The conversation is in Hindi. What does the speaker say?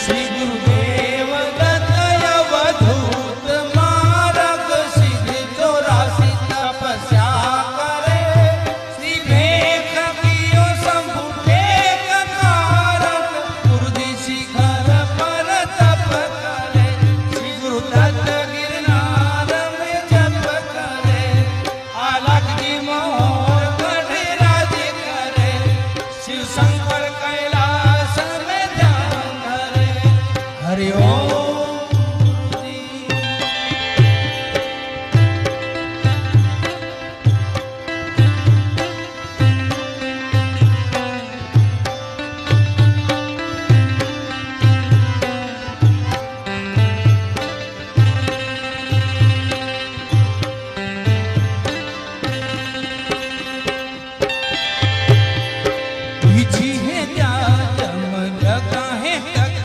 श्री गुरुदेव दत्त अवधूत मार्ग सिद्धि 84 तपस्या करे। श्री भेख कियो शंभु भेख कारक गुरुदि शिखर पर तप करे। श्री गुरु दत्त गिरनार में जप करे। आलख जी मोहर गढ़ राज करे। शिव शंकर कैलाश में ध्यान धरे। हरि ओम।